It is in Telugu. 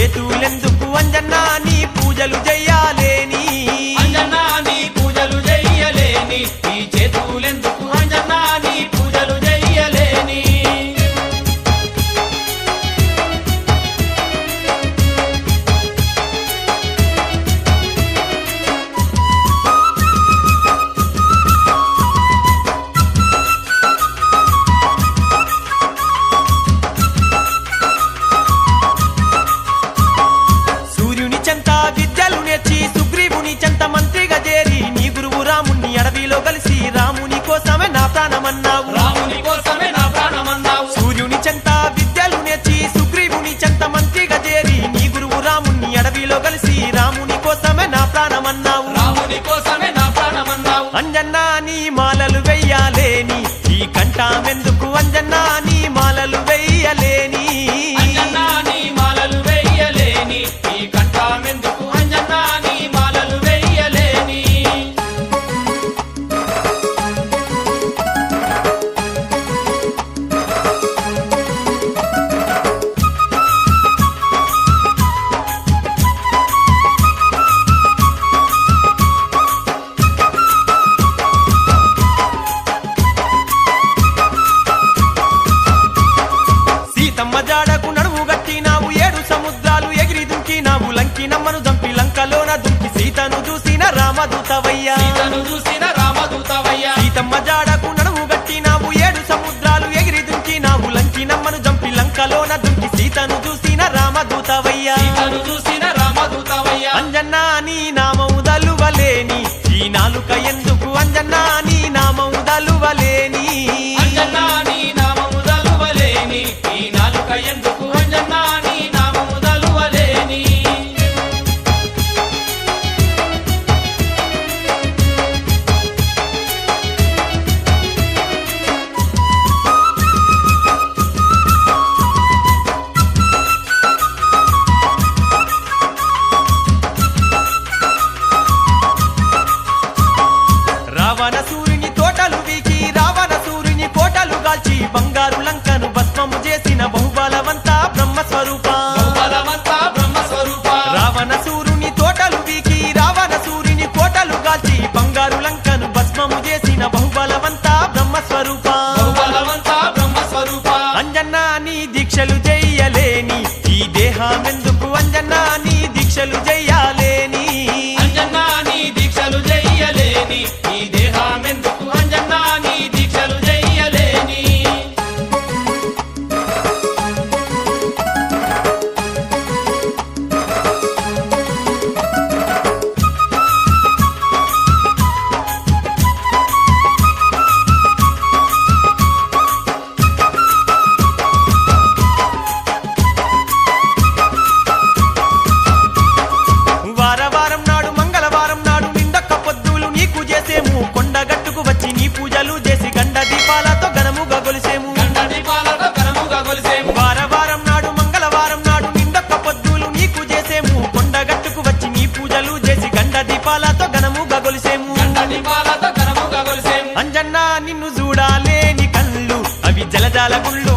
చేతులెందుకు అంజన్నా నీ పూజలు చెయ్యాలేని అంజన్నా నీ పూజలు చెయ్యలేని ఈ చేతులెందుకు అంజన్నా నీ పూజలు చెయ్యలేని సూర్యుని చెంత విద్యలు నేర్చి సుగ్రీవుని చెంత మంత్రిగా చేరి నీ గురువు రాముని అడవిలో కలిసి రాముని కోసమే నా ప్రాణమన్నావు రాముని కోసమే నా ప్రాణమన్నావు సూర్యుని చెంత విద్యలు నేర్చి సుగ్రీవుని చెంత మంత్రిగా చేరి నీ గురువు రాముని అడవిలో కలిసి రాముని కోసమే నా ప్రాణమన్నావు రాముని కోసమే నా ప్రాణమన్నావు అంజన్నా నీ మాలలు వెయ్యాలేని ఈ కంఠమెందుకు అంజన్నా నీ మాలలు వెయ్యలేని అంజన్నా నీ మాలలు వెయ్యలేని ఈ కంఠమెందుకు అంజన్నా నీ మాలలు వెయ్యలేని సీతమ్మ జాడకు నడుము గట్టినావు 7 సముద్రాలు ఎగిరి దుంకినావు లంకినమ్మను చంపి లంకలోన దుంకి సీతను చూసిన రామదూతవయ్యా సీతను చూసిన రామదూతవయ్యా సీతమ్మ జాడకు నడుము గట్టినావు 7 సముద్రాలు ఎగిరి దుంకినావు లంకినమ్మను చంపి లంకలోన దుంకి సీతను చూసిన రామదూతవయ్యా సీతను చూసిన రామదూతవయ్యా అంజన్నా నీ నామము దలువలేని ఈ నాలుక ఎందుకు అంజన్నా నీ నామము దలువలేని అంజన్నా నీ నామము దలువలేని ఈ నాలుక ఎందుకు అంజన్నా నీ నామము దలువలేని రావణ సూర్యుని తోటలు వీకి రావణ సూర్యుని కోటలు గాల్చి బంగారు లంకను భస్మము చేసిన బహుబలవంత బ్రహ్మస్వరూప బలవంతా బ్రహ్మస్వరూప రావణ సూర్యుని తోటలు వీకి రావణ సూర్యుని కోటలు గాల్చి బంగారు లంకను భస్మము చేసిన బహుబలవంత బ్రహ్మస్వరూప బలవంతా బ్రహ్మస్వరూప అంజన్నా నీ దీక్షలు చెయ్యలేని ఈ దేహమెందుకు అంజన్నా నీ దీక్షలు చెయ్యాలేని అంజన్నా నీ దీక్షలు చెయ్యలేని ఈ దేహమెందుకు అంజన్నా నీ దీక్షలు చెయ్యలేని వారవారం నాడు మంగళవారం నాడు నిండొక్క పొద్దులు నీకు చేసేము కొండగట్టుకు వచ్చి నీ పూజలు చేసి గండ దీపాలతో ఘనముగా గొలిసేము గండ దీపాలతో ఘనముగా కొలిసేము వారవారం నాడు మంగళవారం నాడు నిండొక్క పొద్దులు నీకు చేసేము కొండగట్టుకు వచ్చి నీ పూజలు చేసి గండ దీపాలతో ఘనముగా గొలిసేము గండ దీపాలతో ఘనముగా కొలిసేము అంజన్నా నిన్ను చూడాలేని కళ్ళు అవి జలజాల గుళ్ళు